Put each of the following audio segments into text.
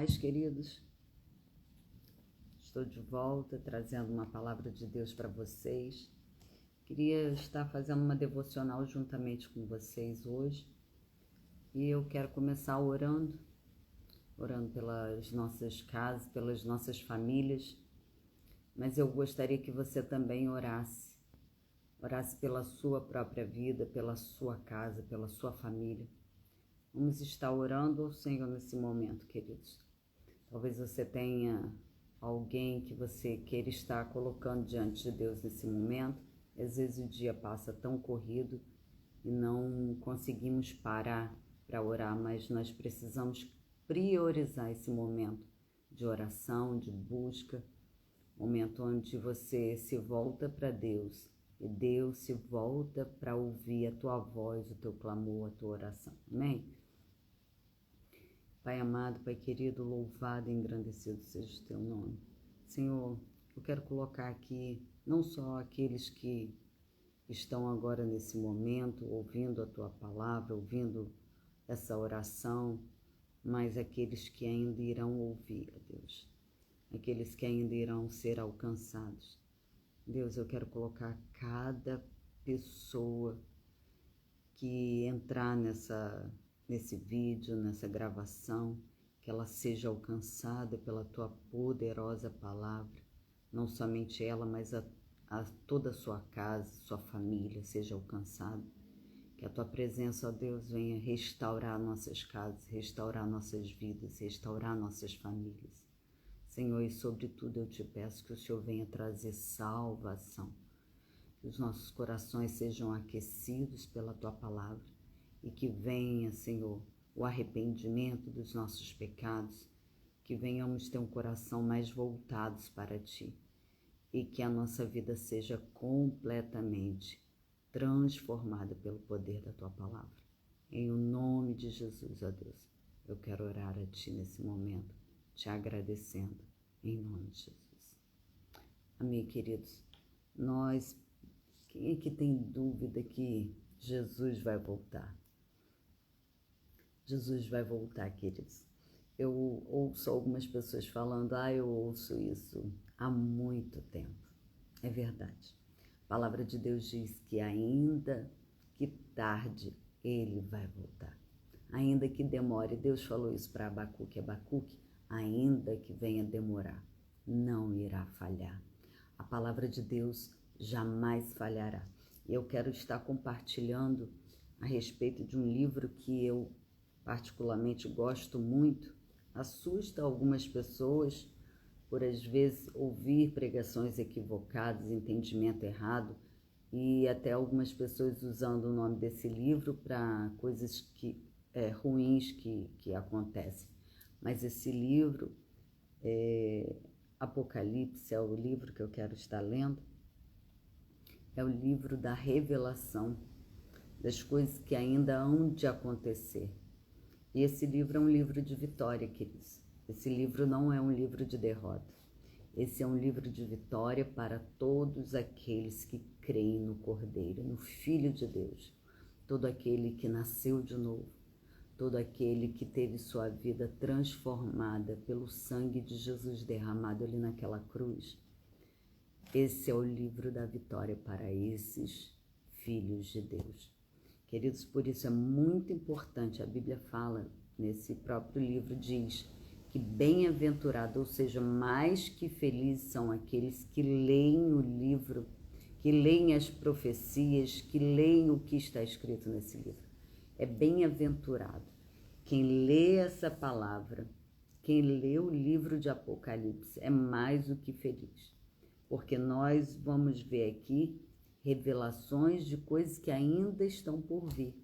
paz, queridos. Estou de volta trazendo uma palavra de Deus para vocês. Queria estar fazendo uma devocional juntamente com vocês hoje. E eu quero começar orando pelas nossas casas, pelas nossas famílias. Mas eu gostaria que você também orasse pela sua própria vida, pela sua casa, pela sua família. Vamos estar orando ao Senhor nesse momento, queridos. Talvez você tenha alguém que você queira estar colocando diante de Deus nesse momento. Às vezes o dia passa tão corrido e não conseguimos parar para orar, mas nós precisamos priorizar esse momento de oração, de busca, momento onde você se volta para Deus e Deus se volta para ouvir a tua voz, o teu clamor, a tua oração. Amém? Pai amado, Pai querido, louvado e engrandecido seja o teu nome. Senhor, eu quero colocar aqui não só aqueles que estão agora nesse momento ouvindo a tua palavra, ouvindo essa oração, mas aqueles que ainda irão ouvir, ó Deus, aqueles que ainda irão ser alcançados. Deus, eu quero colocar cada pessoa que entrar nesse vídeo, nessa gravação, que ela seja alcançada pela tua poderosa palavra, não somente ela, mas toda a sua casa, sua família seja alcançada. Que a tua presença, ó Deus, venha restaurar nossas casas, restaurar nossas vidas, restaurar nossas famílias. Senhor, e sobretudo eu te peço que o Senhor venha trazer salvação, que os nossos corações sejam aquecidos pela tua palavra e que venha, Senhor, o arrependimento dos nossos pecados, que venhamos ter um coração mais voltados para ti e que a nossa vida seja completamente transformada pelo poder da tua palavra. Em o nome de Jesus, ó Deus, eu quero orar a ti nesse momento, te agradecendo, em nome de Jesus. Amém, queridos. Quem é que tem dúvida que Jesus vai voltar? Jesus vai voltar, queridos. Eu ouço algumas pessoas falando, eu ouço isso há muito tempo. É verdade. A palavra de Deus diz que ainda que tarde, ele vai voltar. Ainda que demore, Deus falou isso para Abacuque, ainda que venha demorar, não irá falhar. A palavra de Deus jamais falhará. Eu quero estar compartilhando a respeito de um livro que eu particularmente gosto muito. Assusta algumas pessoas por às vezes ouvir pregações equivocadas, entendimento errado, e até algumas pessoas usando o nome desse livro para coisas ruins que acontecem. Mas esse livro, Apocalipse, é o livro que eu quero estar lendo, é o livro da revelação das coisas que ainda hão de acontecer. E esse livro é um livro de vitória, queridos. Esse livro não é um livro de derrota. Esse é um livro de vitória para todos aqueles que creem no Cordeiro, no Filho de Deus. Todo aquele que nasceu de novo, todo aquele que teve sua vida transformada pelo sangue de Jesus derramado ali naquela cruz. Esse é o livro da vitória para esses filhos de Deus. Queridos, por isso é muito importante, a Bíblia fala, nesse próprio livro, diz que bem-aventurado, ou seja, mais que felizes são aqueles que leem o livro, que leem as profecias, que leem o que está escrito nesse livro. É bem-aventurado. Quem lê essa palavra, quem lê o livro de Apocalipse é mais do que feliz. Porque nós vamos ver aqui revelações de coisas que ainda estão por vir.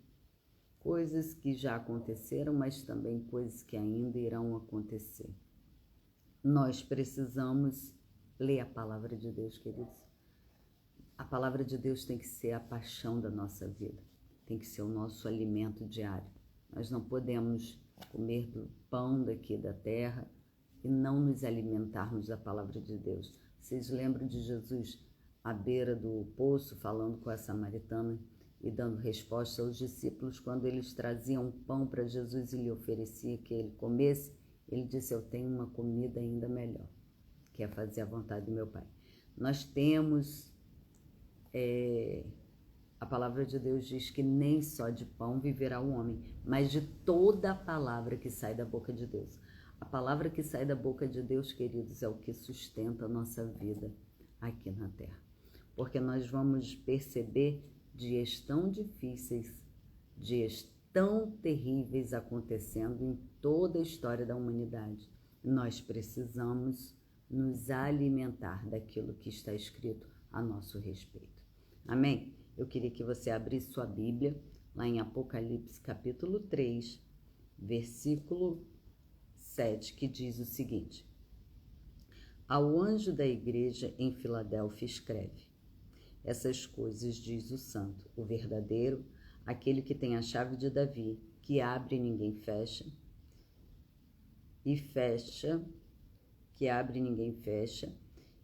Coisas que já aconteceram, mas também coisas que ainda irão acontecer. Nós precisamos ler a palavra de Deus, queridos. A palavra de Deus tem que ser a paixão da nossa vida. Tem que ser o nosso alimento diário. Nós não podemos comer do pão daqui da terra e não nos alimentarmos da palavra de Deus. Vocês lembram de Jesus à beira do poço, falando com a samaritana e dando resposta aos discípulos quando eles traziam pão para Jesus e lhe oferecia que ele comesse? Ele disse: eu tenho uma comida ainda melhor, que é fazer a vontade do meu Pai. Nós temos, a palavra de Deus diz que nem só de pão viverá o homem, mas de toda a palavra que sai da boca de Deus. A palavra que sai da boca de Deus, queridos, é o que sustenta a nossa vida aqui na terra. Porque nós vamos perceber dias tão difíceis, dias tão terríveis acontecendo em toda a história da humanidade. Nós precisamos nos alimentar daquilo que está escrito a nosso respeito. Amém? Eu queria que você abrisse sua Bíblia lá em Apocalipse capítulo 3, versículo 7, que diz o seguinte: ao anjo da igreja em Filadélfia escreve: essas coisas diz o santo, o verdadeiro, aquele que tem a chave de Davi, que abre e ninguém fecha, que abre e ninguém fecha,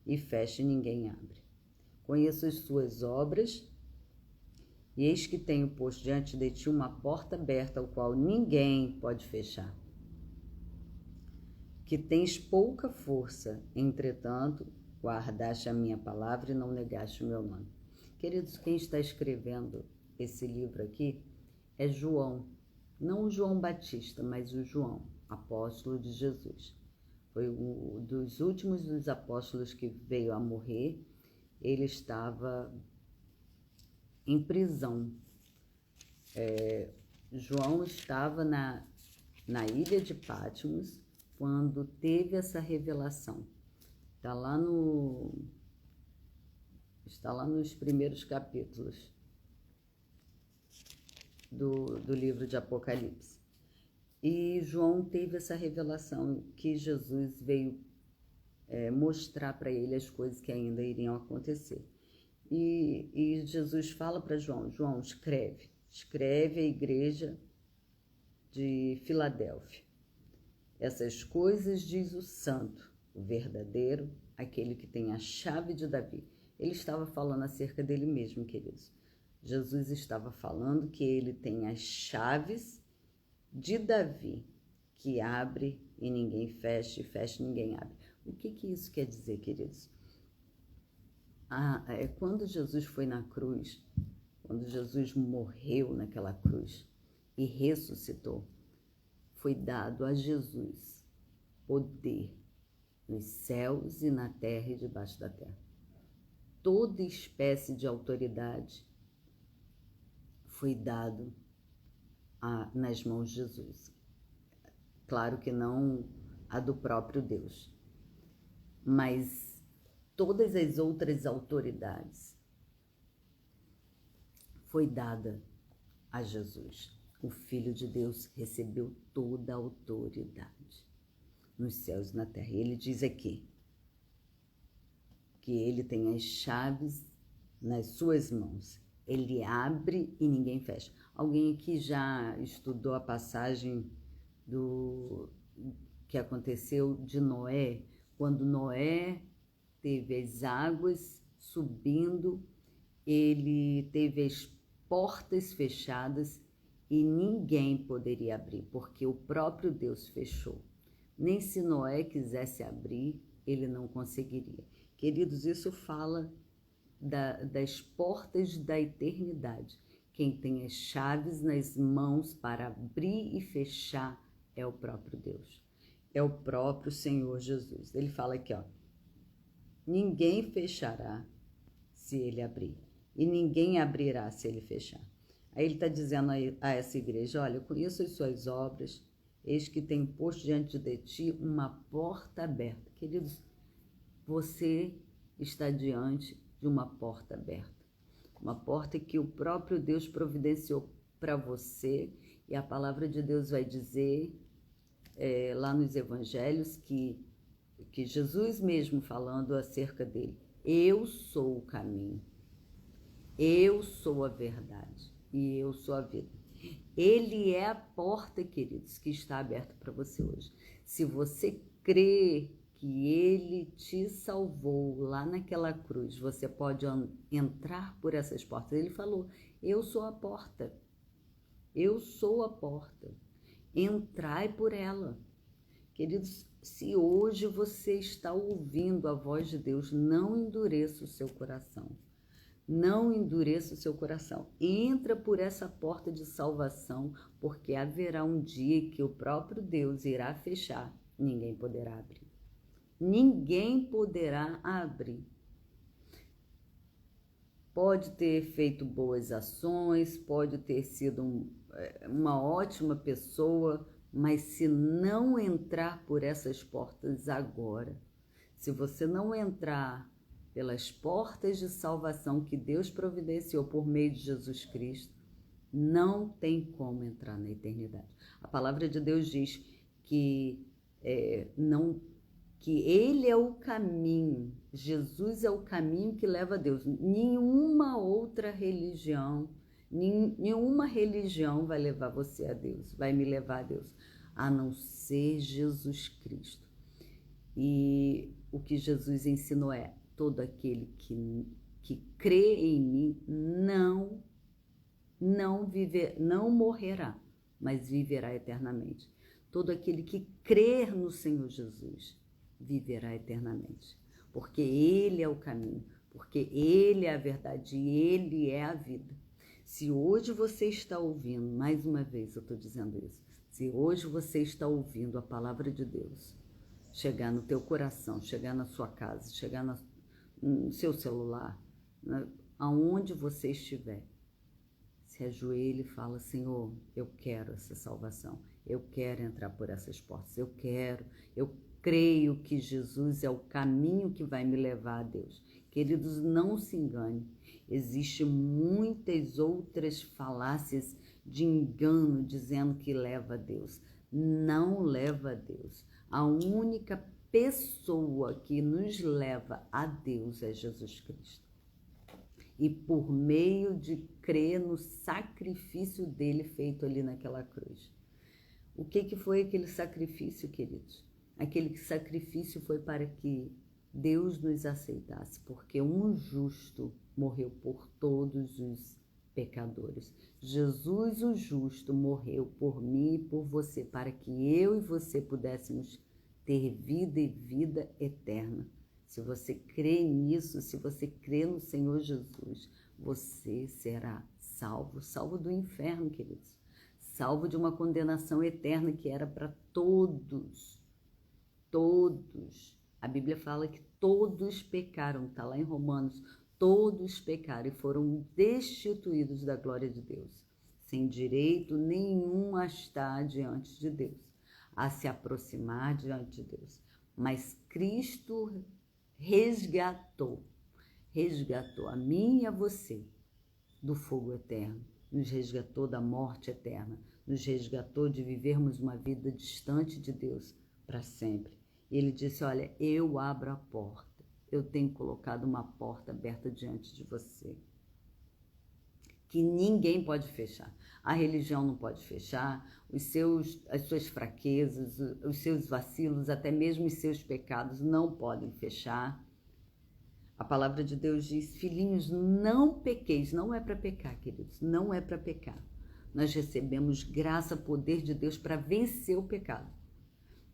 e fecha e ninguém abre. Conheço as suas obras, e eis que tenho posto diante de ti uma porta aberta, ao qual ninguém pode fechar. Que tens pouca força, entretanto, guardaste a minha palavra e não negaste o meu nome. Queridos, quem está escrevendo esse livro aqui é João. Não o João Batista, mas o João, apóstolo de Jesus. Foi um dos últimos dos apóstolos que veio a morrer. Ele estava em prisão. João estava na ilha de Patmos quando teve essa revelação. Está lá nos primeiros capítulos do livro de Apocalipse. E João teve essa revelação que Jesus veio mostrar para ele as coisas que ainda iriam acontecer. E Jesus fala para João: João, escreve a igreja de Filadélfia. Essas coisas diz o santo, o verdadeiro, aquele que tem a chave de Davi. Ele estava falando acerca dele mesmo, queridos. Jesus estava falando que ele tem as chaves de Davi, que abre e ninguém fecha, e fecha e ninguém abre. O que isso quer dizer, queridos? Quando Jesus foi na cruz, quando Jesus morreu naquela cruz e ressuscitou, foi dado a Jesus poder nos céus e na terra e debaixo da terra. Toda espécie de autoridade foi dado nas mãos de Jesus. Claro que não a do próprio Deus, mas todas as outras autoridades foi dada a Jesus. O Filho de Deus recebeu toda a autoridade nos céus e na terra. E ele diz aqui que ele tem as chaves nas suas mãos. Ele abre e ninguém fecha. Alguém aqui já estudou a passagem que aconteceu de Noé, quando Noé teve as águas subindo, ele teve as portas fechadas e ninguém poderia abrir, porque o próprio Deus fechou. Nem se Noé quisesse abrir, ele não conseguiria. Queridos, isso fala das portas da eternidade. Quem tem as chaves nas mãos para abrir e fechar é o próprio Deus. É o próprio Senhor Jesus. Ele fala aqui, ó: ninguém fechará se ele abrir, e ninguém abrirá se ele fechar. Aí ele está dizendo a essa igreja: olha, eu conheço as suas obras, eis que tenho posto diante de ti uma porta aberta. Queridos, você está diante de uma porta aberta. Uma porta que o próprio Deus providenciou para você, e a palavra de Deus vai dizer lá nos evangelhos que Jesus mesmo falando acerca dele: eu sou o caminho, eu sou a verdade e eu sou a vida. Ele é a porta, queridos, que está aberta para você hoje. Se você crê que ele te salvou lá naquela cruz, você pode entrar por essas portas. Ele falou: eu sou a porta, eu sou a porta, entrai por ela. Queridos, se hoje você está ouvindo a voz de Deus, não endureça o seu coração. Não endureça o seu coração. Entra por essa porta de salvação, porque haverá um dia que o próprio Deus irá fechar. Ninguém poderá abrir. Ninguém poderá abrir. Pode ter feito boas ações, pode ter sido uma ótima pessoa, mas se não entrar por essas portas agora, se você não entrar pelas portas de salvação que Deus providenciou por meio de Jesus Cristo, não tem como entrar na eternidade. A palavra de Deus diz que que Ele é o caminho, Jesus é o caminho que leva a Deus. Nenhuma outra religião, nenhuma religião vai levar você a Deus, vai me levar a Deus, a não ser Jesus Cristo. E o que Jesus ensinou é: todo aquele que crê em mim não morrerá, mas viverá eternamente. Todo aquele que crer no Senhor Jesus viverá eternamente, porque Ele é o caminho, porque Ele é a verdade e Ele é a vida. Se hoje você está ouvindo, mais uma vez eu estou dizendo isso, se hoje você está ouvindo a palavra de Deus chegar no teu coração, chegar na sua casa, chegar no seu celular, aonde você estiver, se ajoelhe e fala: Senhor, eu quero essa salvação, eu quero entrar por essas portas, eu creio que Jesus é o caminho que vai me levar a Deus. Queridos, não se engane, existem muitas outras falácias de engano dizendo que leva a Deus. Não leva a Deus. A única pessoa que nos leva a Deus é Jesus Cristo. E por meio de crer no sacrifício dele feito ali naquela cruz. O que foi aquele sacrifício, queridos? Aquele sacrifício foi para que Deus nos aceitasse, porque um justo morreu por todos os pecadores. Jesus, o justo, morreu por mim e por você, para que eu e você pudéssemos ter vida e vida eterna. Se você crê nisso, se você crê no Senhor Jesus, você será salvo, salvo do inferno, queridos. Salvo de uma condenação eterna que era para todos. Todos. A Bíblia fala que todos pecaram, está lá em Romanos. Todos pecaram e foram destituídos da glória de Deus, sem direito nenhum a estar diante de Deus, a se aproximar diante de Deus. Mas Cristo resgatou a mim e a você do fogo eterno, nos resgatou da morte eterna, nos resgatou de vivermos uma vida distante de Deus para sempre. Ele disse: olha, eu abro a porta, eu tenho colocado uma porta aberta diante de você, que ninguém pode fechar. A religião não pode fechar, as suas fraquezas, os seus vacilos, até mesmo os seus pecados não podem fechar. A palavra de Deus diz: filhinhos, não pequeis. Não é para pecar, queridos, não é para pecar. Nós recebemos graça, poder de Deus para vencer o pecado.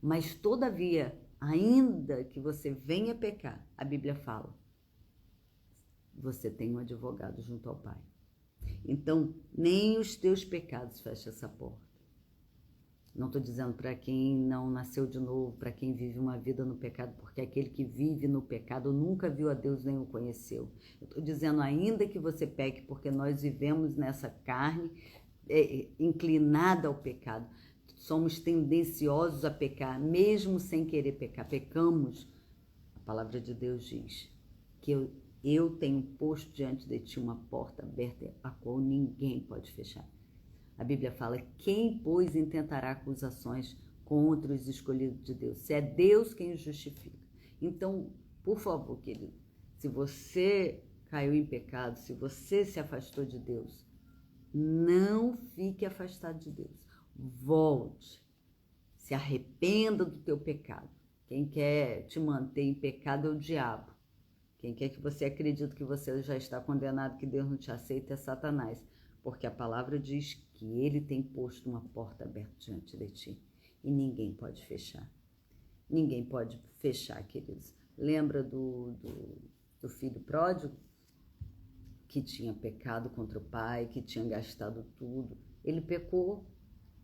Mas, todavia, ainda que você venha pecar, a Bíblia fala, você tem um advogado junto ao Pai. Então, nem os teus pecados fecham essa porta. Não estou dizendo para quem não nasceu de novo, para quem vive uma vida no pecado, porque aquele que vive no pecado nunca viu a Deus nem o conheceu. Eu estou dizendo ainda que você peque, porque nós vivemos nessa carne inclinada ao pecado. Somos tendenciosos a pecar, mesmo sem querer pecar. Pecamos. A palavra de Deus diz que eu tenho posto diante de ti uma porta aberta, a qual ninguém pode fechar. A Bíblia fala: quem, pois, intentará acusações contra os escolhidos de Deus? Se é Deus quem os justifica. Então, por favor, querido, se você caiu em pecado, se você se afastou de Deus, não fique afastado de Deus. Volte, se arrependa do teu pecado. Quem quer te manter em pecado é o diabo. Quem quer que você acredite que você já está condenado, que Deus não te aceita, é Satanás. Porque a palavra diz que ele tem posto uma porta aberta diante de ti e ninguém pode fechar. ninguém pode fechar, queridos. Lembra do filho pródigo? Que tinha pecado contra o pai, que tinha gastado tudo. Ele pecou,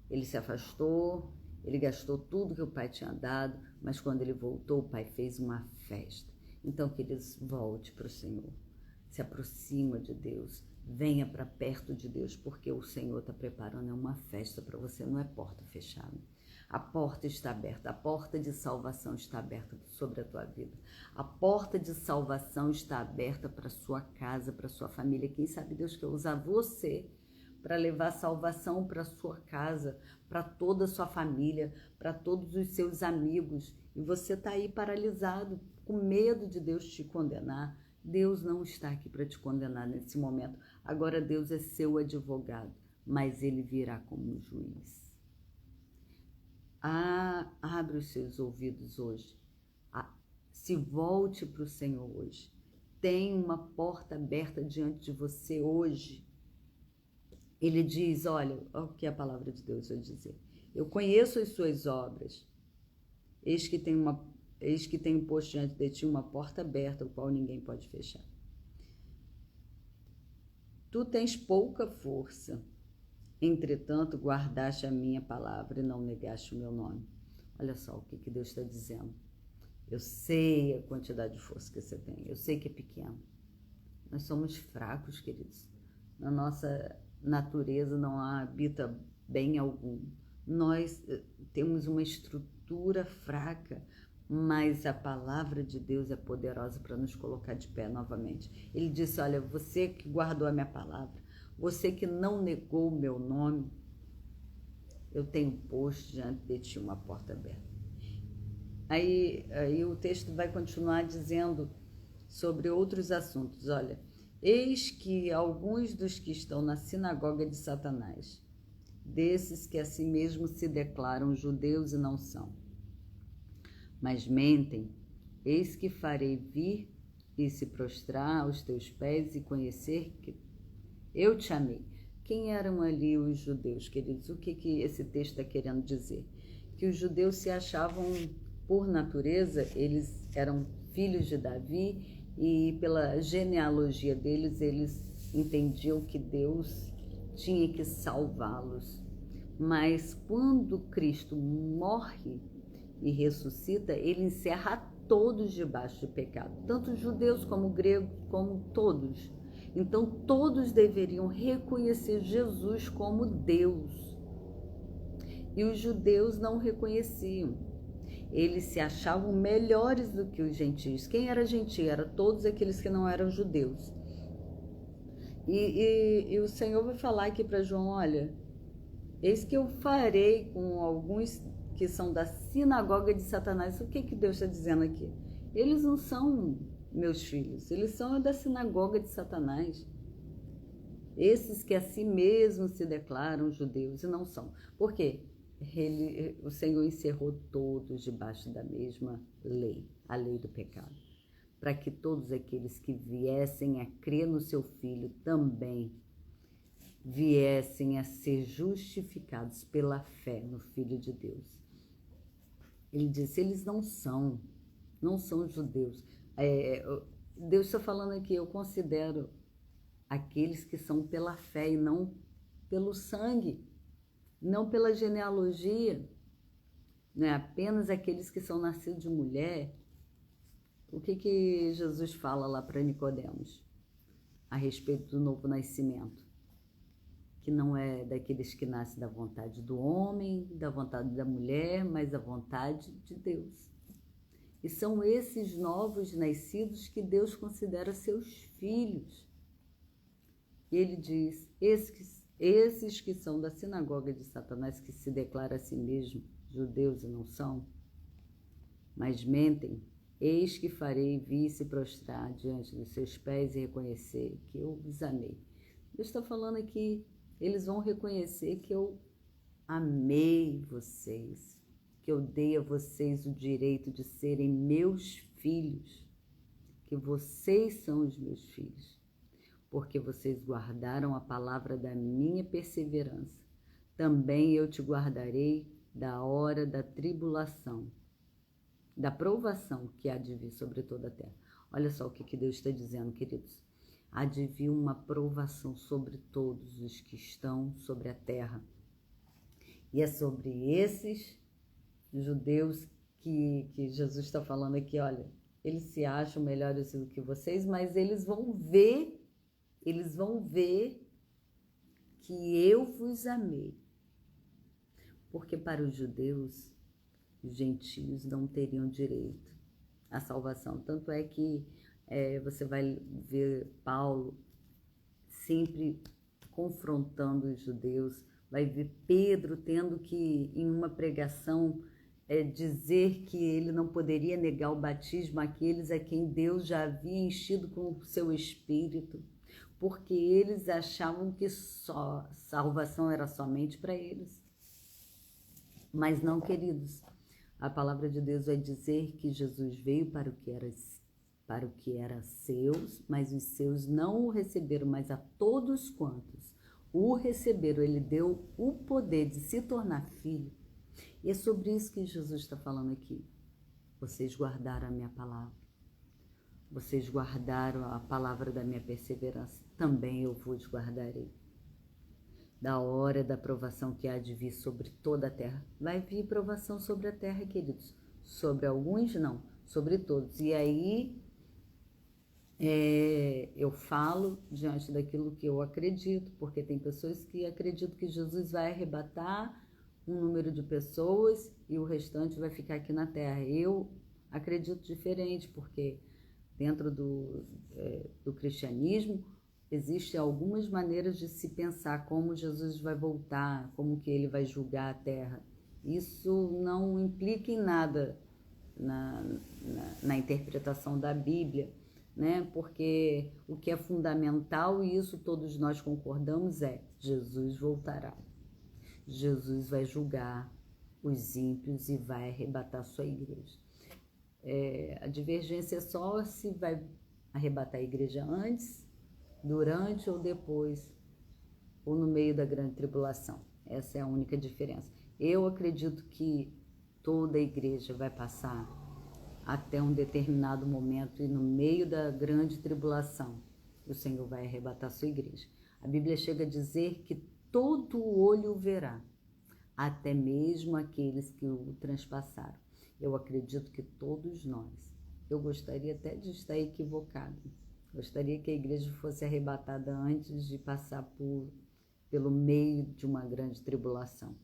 ele se afastou, ele gastou tudo que o pai tinha dado, mas quando ele voltou, o pai fez uma festa. Então, queridos, volte para o Senhor, se aproxima de Deus, venha para perto de Deus, porque o Senhor está preparando uma festa para você, não é porta fechada. A porta está aberta, a porta de salvação está aberta sobre a tua vida. A porta de salvação está aberta para a sua casa, para a sua família. Quem sabe Deus quer usar você para levar salvação para a sua casa, para toda a sua família, para todos os seus amigos. E você está aí paralisado, com medo de Deus te condenar. Deus não está aqui para te condenar nesse momento. Agora Deus é seu advogado, mas Ele virá como juiz. Abre os seus ouvidos hoje. Se volte para o Senhor hoje. Tem uma porta aberta diante de você hoje. Ele diz, olha o que a palavra de Deus vai dizer. Eu conheço as suas obras. Eis que tenho posto diante de ti uma porta aberta, o qual ninguém pode fechar. Tu tens pouca força. Entretanto, guardaste a minha palavra e não negaste o meu nome. Olha só o que Deus está dizendo. Eu sei a quantidade de força que você tem. Eu sei que é pequeno. Nós somos fracos, queridos. Na nossa natureza não habita bem algum. Nós temos uma estrutura fraca, mas a palavra de Deus é poderosa para nos colocar de pé novamente. Ele disse, olha, você que guardou a minha palavra, você que não negou o meu nome, eu tenho posto diante de ti uma porta aberta. Aí o texto vai continuar dizendo sobre outros assuntos. Olha, eis que alguns dos que estão na sinagoga de Satanás, desses que a si mesmos se declaram judeus e não são, mas mentem, eis que farei vir e se prostrar aos teus pés e conhecer que eu te amei. Quem eram ali os judeus, queridos? O que esse texto está querendo dizer? Que os judeus se achavam, por natureza, eles eram filhos de Davi e pela genealogia deles, eles entendiam que Deus tinha que salvá-los. Mas quando Cristo morre e ressuscita, ele encerra todos debaixo de pecado, tanto judeus como gregos, como todos. Então, todos deveriam reconhecer Jesus como Deus. E os judeus não reconheciam. Eles se achavam melhores do que os gentios. Quem era gentio? Era todos aqueles que não eram judeus. E o Senhor vai falar aqui para João, olha, eis que eu farei com alguns que são da sinagoga de Satanás. O que Deus está dizendo aqui? Eles não são meus filhos, eles são da sinagoga de Satanás. Esses que a si mesmos se declaram judeus e não são. Por quê? O Senhor encerrou todos debaixo da mesma lei, a lei do pecado, para que todos aqueles que viessem a crer no seu Filho também viessem a ser justificados pela fé no Filho de Deus. Ele disse, eles não são judeus. Deus está falando aqui, eu considero aqueles que são pela fé e não pelo sangue, não pela genealogia, não é apenas aqueles que são nascidos de mulher. O que Jesus fala lá para Nicodemos a respeito do novo nascimento? Que não é daqueles que nascem da vontade do homem, da vontade da mulher, mas da vontade de Deus. E são esses novos nascidos que Deus considera seus filhos. E ele diz, esses que são da sinagoga de Satanás, que se declara a si mesmo judeus e não são, mas mentem, eis que farei vir se prostrar diante dos seus pés e reconhecer que eu os amei. Deus está falando aqui, eles vão reconhecer que eu amei vocês, que eu dei a vocês o direito de serem meus filhos, que vocês são os meus filhos, porque vocês guardaram a palavra da minha perseverança. Também eu te guardarei da hora da tribulação, da provação que há de vir sobre toda a terra. Olha só o que Deus está dizendo, queridos. Há de vir uma provação sobre todos os que estão sobre a terra. E é sobre esses judeus que Jesus está falando aqui, olha, eles se acham melhores do que vocês, mas eles vão ver que eu vos amei. Porque para os judeus, os gentios não teriam direito à salvação. Tanto é que você vai ver Paulo sempre confrontando os judeus, vai ver Pedro tendo que, em uma pregação, dizer que ele não poderia negar o batismo àqueles a quem Deus já havia enchido com o seu Espírito, porque eles achavam que só salvação era somente para eles. Mas não, queridos, a palavra de Deus vai dizer que Jesus veio para o que era seus, mas os seus não o receberam, mas a todos quantos o receberam, ele deu o poder de se tornar filho. E é sobre isso que Jesus está falando aqui. Vocês guardaram a minha palavra. Vocês guardaram a palavra da minha perseverança. Também eu vos guardarei. Da hora da provação que há de vir sobre toda a terra. Vai vir provação sobre a terra, queridos. Sobre alguns, não. Sobre todos. E aí, eu falo diante daquilo que eu acredito, porque tem pessoas que acreditam que Jesus vai arrebatar um número de pessoas e o restante vai ficar aqui na terra. Eu acredito diferente, porque dentro do cristianismo existem algumas maneiras de se pensar como Jesus vai voltar, como que ele vai julgar a terra. Isso não implica em nada na interpretação da Bíblia, né? Porque o que é fundamental, e isso todos nós concordamos, Jesus voltará. Jesus vai julgar os ímpios e vai arrebatar sua igreja. A divergência é só se vai arrebatar a igreja antes, durante ou depois, ou no meio da grande tribulação. Essa é a única diferença. Eu acredito que toda a igreja vai passar até um determinado momento e no meio da grande tribulação o Senhor vai arrebatar sua igreja. A Bíblia chega a dizer que todo olho o verá, até mesmo aqueles que o transpassaram. Eu acredito que todos nós, eu gostaria até de estar equivocado, gostaria que a igreja fosse arrebatada antes de passar pelo meio de uma grande tribulação.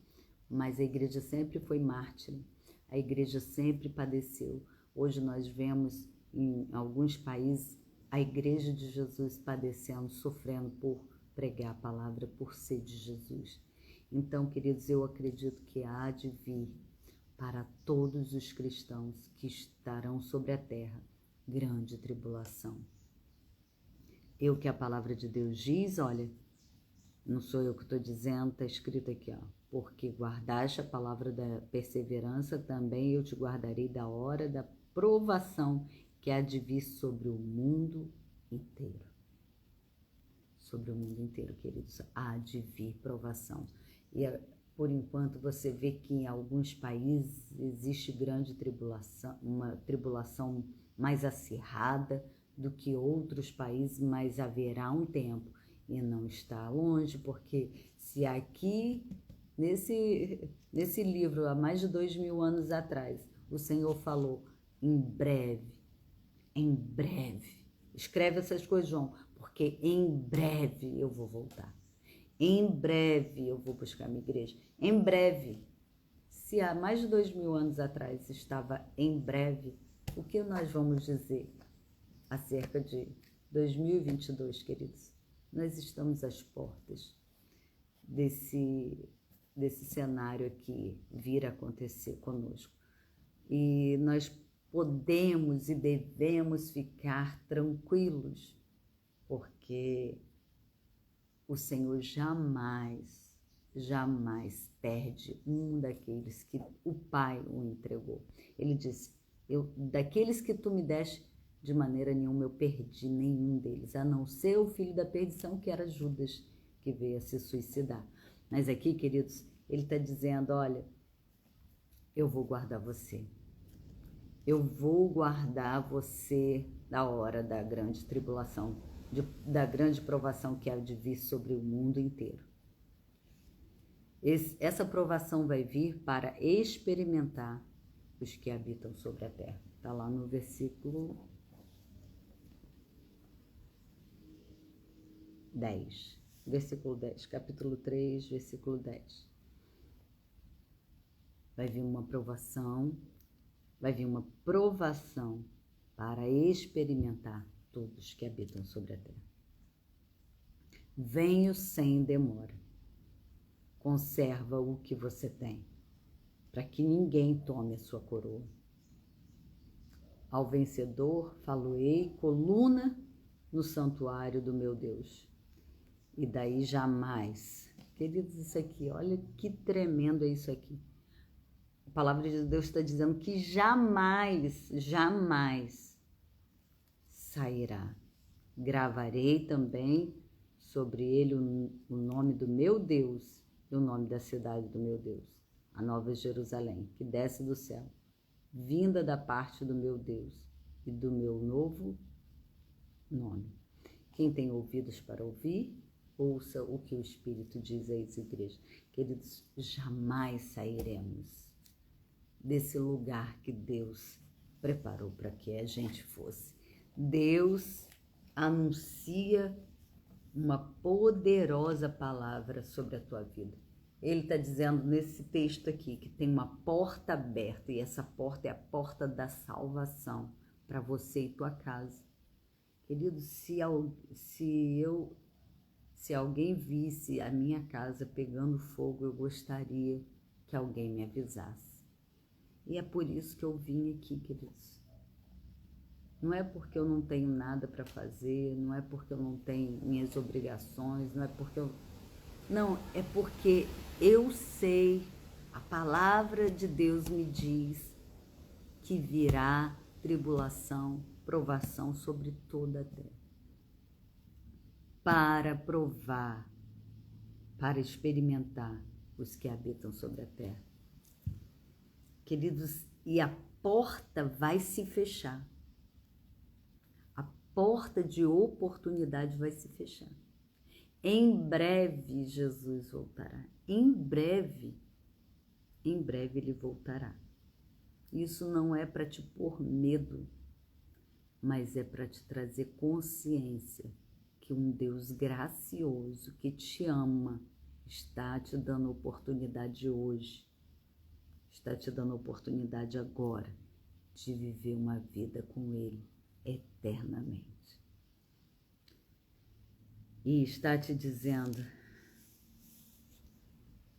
Mas a igreja sempre foi mártir, a igreja sempre padeceu. Hoje nós vemos em alguns países a igreja de Jesus padecendo, sofrendo por pregar a palavra, por ser de Jesus. Então, queridos, eu acredito que há de vir para todos os cristãos que estarão sobre a terra grande tribulação. O que a palavra de Deus diz, olha, não sou eu que estou dizendo, está escrito aqui, ó. Porque guardaste a palavra da perseverança, também eu te guardarei da hora da provação que há de vir sobre o mundo inteiro. Sobre o mundo inteiro, queridos, há de vir provação. E por enquanto você vê que em alguns países existe grande tribulação, uma tribulação mais acirrada do que outros países, mas haverá um tempo e não está longe, porque se aqui nesse livro há mais de 2000 anos atrás o Senhor falou em breve, escreve essas coisas, João, porque em breve eu vou voltar. Em breve eu vou buscar minha igreja. Em breve. Se há mais de 2000 anos atrás estava em breve, o que nós vamos dizer acerca de 2022, queridos? Nós estamos às portas desse cenário aqui vir acontecer conosco. E nós podemos e devemos ficar tranquilos, porque o Senhor jamais perde um daqueles que o Pai o entregou. Ele disse, daqueles que tu me deste, de maneira nenhuma eu perdi nenhum deles, a não ser o filho da perdição, que era Judas, que veio a se suicidar. Mas aqui, queridos, ele está dizendo, olha, eu vou guardar você. Eu vou guardar você da hora da grande tribulação, da grande provação que há de vir sobre o mundo inteiro. Essa provação vai vir para experimentar os que habitam sobre a terra. Está lá no versículo 10. Versículo 10, capítulo 3, versículo 10. Vai vir uma provação para experimentar todos que habitam sobre a terra. Venho sem demora. Conserva o que você tem, para que ninguém tome a sua coroa. Ao vencedor falo-ei coluna no santuário do meu Deus. E daí jamais. Queridos, isso aqui, olha que tremendo é isso aqui. A palavra de Deus está dizendo que jamais sairá. Gravarei também sobre ele o nome do meu Deus e o nome da cidade do meu Deus, a Nova Jerusalém, que desce do céu, vinda da parte do meu Deus e do meu novo nome. Quem tem ouvidos para ouvir, ouça o que o Espírito diz às igrejas. Queridos, jamais sairemos desse lugar que Deus preparou para que a gente fosse. Deus anuncia uma poderosa palavra sobre a tua vida. Ele está dizendo nesse texto aqui que tem uma porta aberta, e essa porta é a porta da salvação para você e tua casa. Querido, se alguém visse a minha casa pegando fogo, eu gostaria que alguém me avisasse. E é por isso que eu vim aqui, queridos. Não é porque eu não tenho nada para fazer, não é porque eu não tenho minhas obrigações, não é porque eu... Não, é porque eu sei, a palavra de Deus me diz que virá tribulação, provação sobre toda a terra. Para provar, para experimentar os que habitam sobre a terra. Queridos, e a porta vai se fechar. A porta de oportunidade vai se fechar. Em breve Jesus voltará. Em breve ele voltará. Isso não é para te pôr medo, mas é para te trazer consciência que um Deus gracioso, que te ama, está te dando oportunidade hoje, está te dando oportunidade agora de viver uma vida com Ele eternamente. E está te dizendo,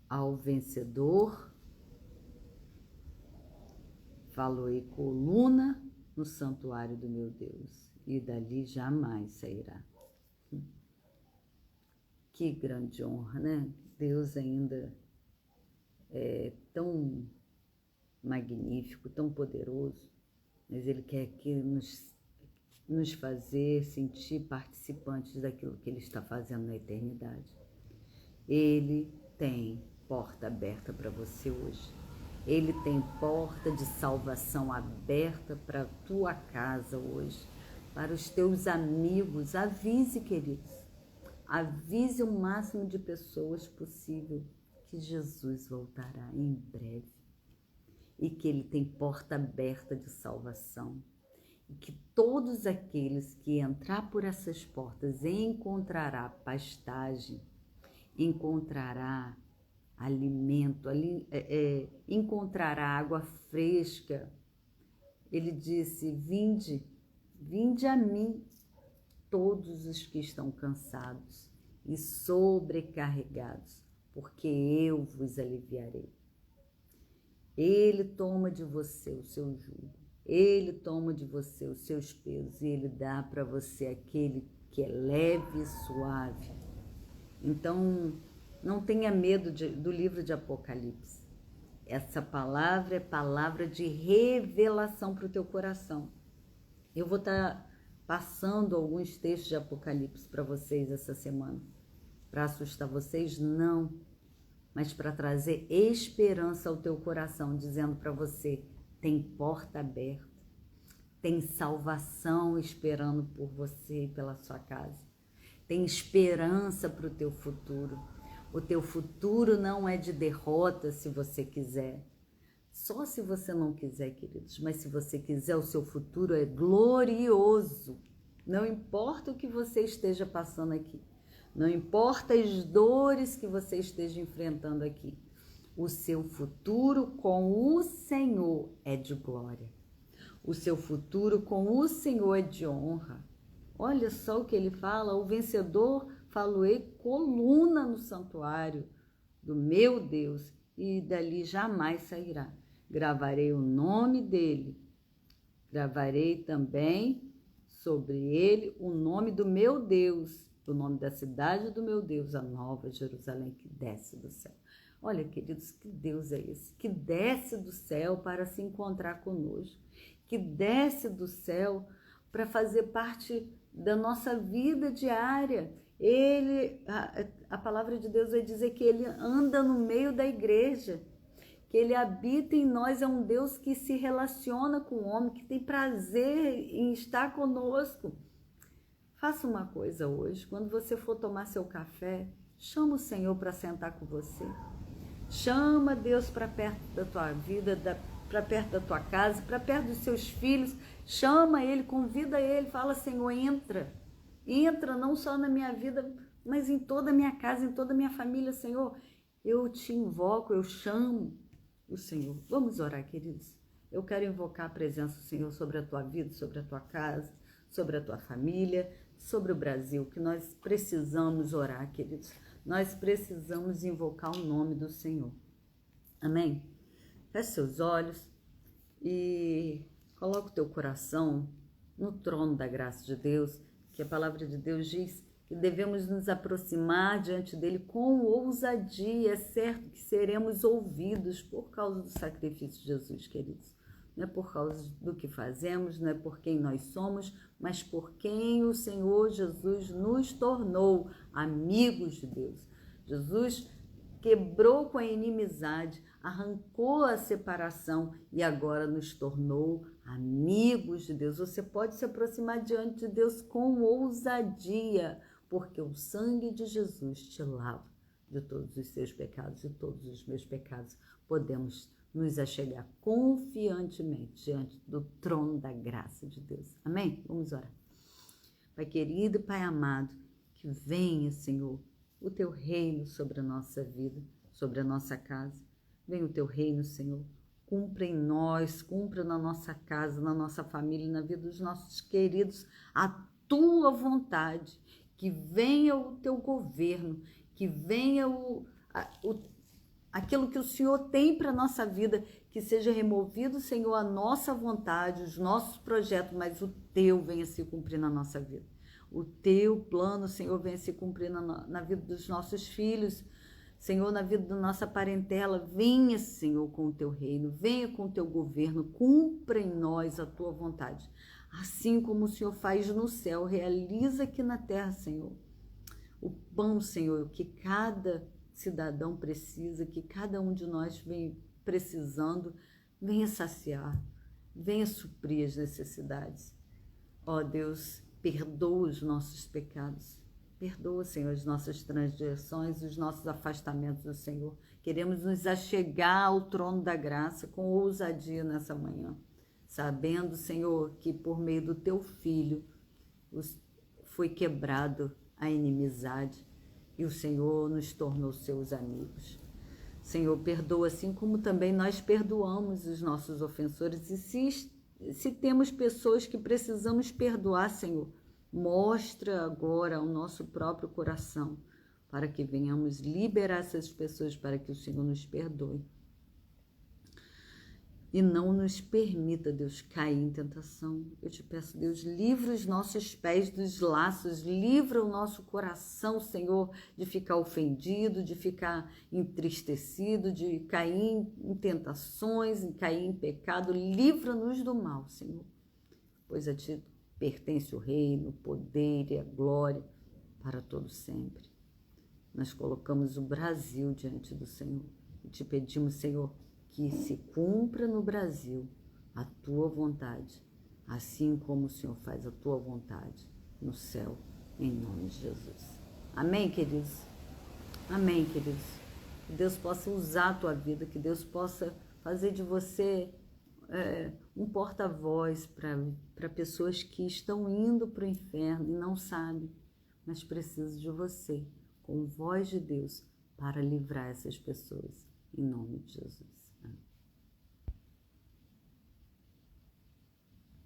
ao vencedor, falo-ei coluna no santuário do meu Deus, e dali jamais sairá. Que grande honra, né? Deus ainda é tão magnífico, tão poderoso, mas Ele quer que nos fazer sentir participantes daquilo que Ele está fazendo na eternidade. Ele tem porta aberta para você hoje. Ele tem porta de salvação aberta para a tua casa hoje, para os teus amigos. Avise, queridos, avise o máximo de pessoas possível que Jesus voltará em breve e que Ele tem porta aberta de salvação. E que todos aqueles que entrar por essas portas encontrará pastagem, encontrará alimento, encontrará água fresca. Ele disse, vinde a mim, todos os que estão cansados e sobrecarregados, porque eu vos aliviarei. Ele toma de você o seu jugo. Ele toma de você os seus pesos e Ele dá para você aquele que é leve e suave. Então, não tenha medo do livro de Apocalipse. Essa palavra é palavra de revelação para o teu coração. Eu vou estar passando alguns textos de Apocalipse para vocês essa semana. Para assustar vocês? Não. Mas para trazer esperança ao teu coração, dizendo para você, tem porta aberta. Tem salvação esperando por você e pela sua casa. Tem esperança para o teu futuro. O teu futuro não é de derrota se você quiser. Só se você não quiser, queridos. Mas se você quiser, o seu futuro é glorioso. Não importa o que você esteja passando aqui. Não importa as dores que você esteja enfrentando aqui. O seu futuro com o Senhor é de glória. O seu futuro com o Senhor é de honra. Olha só o que ele fala: o vencedor faloei coluna no santuário do meu Deus, e dali jamais sairá. Gravarei o nome dele, gravarei também sobre ele o nome do meu Deus, o nome da cidade do meu Deus, a nova Jerusalém que desce do céu. Olha, queridos, que Deus é esse? Que desce do céu para se encontrar conosco, que desce do céu para fazer parte da nossa vida diária. A palavra de Deus vai dizer que ele anda no meio da igreja, que ele habita em nós, é um Deus que se relaciona com o homem, que tem prazer em estar conosco. Faça uma coisa hoje, quando você for tomar seu café, chama o Senhor para sentar com você. Chama Deus para perto da tua vida, para perto da tua casa, para perto dos seus filhos. Chama Ele, convida Ele, fala: Senhor, entra. Entra não só na minha vida, mas em toda a minha casa, em toda a minha família, Senhor. Eu te invoco, eu chamo o Senhor. Vamos orar, queridos. Eu quero invocar a presença do Senhor sobre a tua vida, sobre a tua casa, sobre a tua família, sobre o Brasil, que nós precisamos orar, queridos. Nós precisamos invocar o nome do Senhor. Amém? Feche seus olhos e coloca o teu coração no trono da graça de Deus, que a palavra de Deus diz que devemos nos aproximar diante dele com ousadia. É certo que seremos ouvidos por causa do sacrifício de Jesus, queridos. Não é por causa do que fazemos, não é por quem nós somos, mas por quem o Senhor Jesus nos tornou amigos de Deus. Jesus quebrou com a inimizade, arrancou a separação e agora nos tornou amigos de Deus. Você pode se aproximar diante de Deus com ousadia, porque o sangue de Jesus te lava de todos os seus pecados e todos os meus pecados. Podemos nos achegar confiantemente diante do trono da graça de Deus. Amém? Vamos orar. Pai querido, Pai amado, que venha, Senhor, o teu reino sobre a nossa vida, sobre a nossa casa. Venha o teu reino, Senhor. Cumpra em nós, cumpra na nossa casa, na nossa família, na vida dos nossos queridos, a tua vontade. Que venha o teu governo, que venha aquilo que o Senhor tem para a nossa vida, que seja removido, Senhor, a nossa vontade, os nossos projetos, mas o teu venha se cumprir na nossa vida. O teu plano, Senhor, venha se cumprir na vida dos nossos filhos, Senhor, na vida da nossa parentela. Venha, Senhor, com o teu reino, venha com o teu governo, cumpra em nós a tua vontade. Assim como o Senhor faz no céu, realiza aqui na terra, Senhor. O pão, Senhor, que cada cidadão precisa, que cada um de nós vem precisando, venha saciar, venha suprir as necessidades. Ó Deus, perdoa os nossos pecados, perdoa, Senhor, as nossas transgressões, os nossos afastamentos do Senhor. Queremos nos achegar ao trono da graça com ousadia nessa manhã, sabendo, Senhor, que por meio do teu Filho foi quebrado a inimizade e o Senhor nos tornou seus amigos. Senhor, perdoa assim como também nós perdoamos os nossos ofensores. E se temos pessoas que precisamos perdoar, Senhor, mostra agora o nosso próprio coração para que venhamos liberar essas pessoas, para que o Senhor nos perdoe. E não nos permita, Deus, cair em tentação. Eu te peço, Deus, livra os nossos pés dos laços, livra o nosso coração, Senhor, de ficar ofendido, de ficar entristecido, de cair em tentações, de cair em pecado. Livra-nos do mal, Senhor, pois a ti pertence o reino, o poder e a glória para todo sempre. Nós colocamos o Brasil diante do Senhor e te pedimos, Senhor, que se cumpra no Brasil a tua vontade, assim como o Senhor faz a tua vontade no céu, em nome de Jesus. Amém, queridos? Amém, queridos. Que Deus possa usar a tua vida, que Deus possa fazer de você um porta-voz para pessoas que estão indo para o inferno e não sabem, mas precisam de você, com voz de Deus, para livrar essas pessoas, em nome de Jesus.